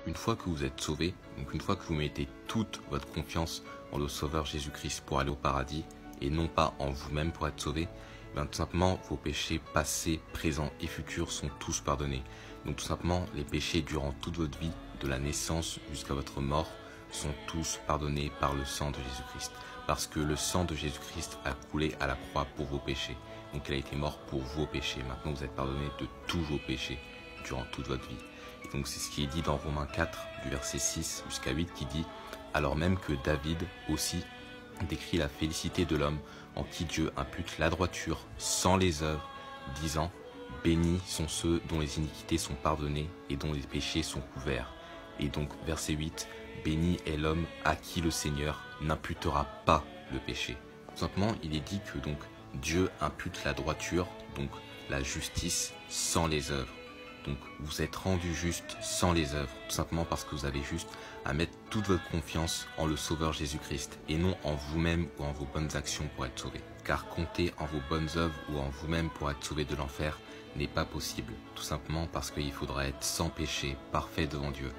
une fois que vous êtes sauvé, donc une fois que vous mettez toute votre confiance en le Sauveur Jésus-Christ pour aller au paradis, et non pas en vous-même pour être sauvé, tout simplement vos péchés passés, présents et futurs sont tous pardonnés. Donc tout simplement les péchés durant toute votre vie, de la naissance jusqu'à votre mort, sont tous pardonnés par le sang de Jésus-Christ. Parce que le sang de Jésus-Christ a coulé à la croix pour vos péchés. Donc il a été mort pour vos péchés. Maintenant vous êtes pardonnés de tous vos péchés durant toute votre vie. Et donc c'est ce qui est dit dans Romains 4, du verset 6 jusqu'à 8, qui dit « Alors même que David aussi décrit la félicité de l'homme en qui Dieu impute la droiture sans les œuvres, disant « Bénis sont ceux dont les iniquités sont pardonnées et dont les péchés sont couverts. » Et donc verset 8, « Béni est l'homme à qui le Seigneur n'imputera pas le péché. » Tout simplement, il est dit que donc Dieu impute la droiture, donc la justice, sans les œuvres. Donc vous êtes rendu juste sans les œuvres, tout simplement parce que vous avez juste à mettre toute votre confiance en le Sauveur Jésus-Christ et non en vous-même ou en vos bonnes actions pour être sauvé. Car compter en vos bonnes œuvres ou en vous-même pour être sauvé de l'enfer n'est pas possible, tout simplement parce qu'il faudra être sans péché, parfait devant Dieu.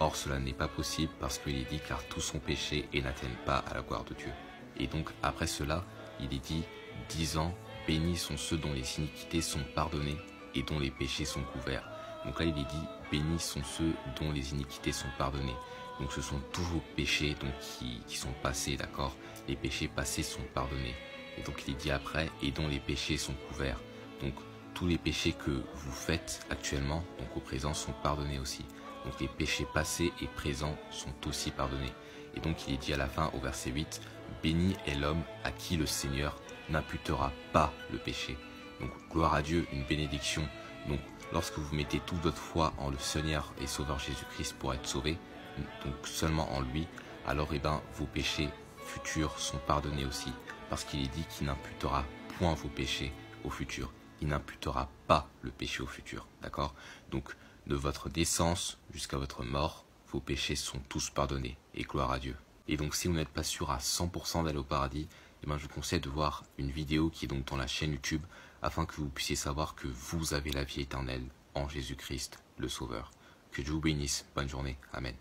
Or cela n'est pas possible parce qu'il est dit car tous sont péchés et n'atteignent pas à la gloire de Dieu. Et donc après cela, il est dit, disant, bénis sont ceux dont les iniquités sont pardonnées et dont les péchés sont couverts. Donc là il est dit, bénis sont ceux dont les iniquités sont pardonnées. Donc ce sont tous vos péchés donc, qui sont passés, d'accord? Les péchés passés sont pardonnés. Et donc il est dit après, et dont les péchés sont couverts. Donc tous les péchés que vous faites actuellement, donc au présent, sont pardonnés aussi. Donc les péchés passés et présents sont aussi pardonnés. Et donc il est dit à la fin au verset 8, béni est l'homme à qui le Seigneur n'imputera pas le péché. Donc gloire à Dieu, une bénédiction. Donc lorsque vous mettez toute votre foi en le Seigneur et Sauveur Jésus-Christ pour être sauvé, donc seulement en lui, alors vos péchés futurs sont pardonnés aussi. Parce qu'il est dit qu'il n'imputera point vos péchés au futur. Il n'imputera pas le péché au futur. D'accord? Donc de votre naissance jusqu'à votre mort, vos péchés sont tous pardonnés. Et gloire à Dieu. Et donc si vous n'êtes pas sûr à 100% d'aller au paradis, je vous conseille de voir une vidéo qui est donc dans la chaîne YouTube afin que vous puissiez savoir que vous avez la vie éternelle en Jésus-Christ, le Sauveur. Que Dieu vous bénisse. Bonne journée. Amen.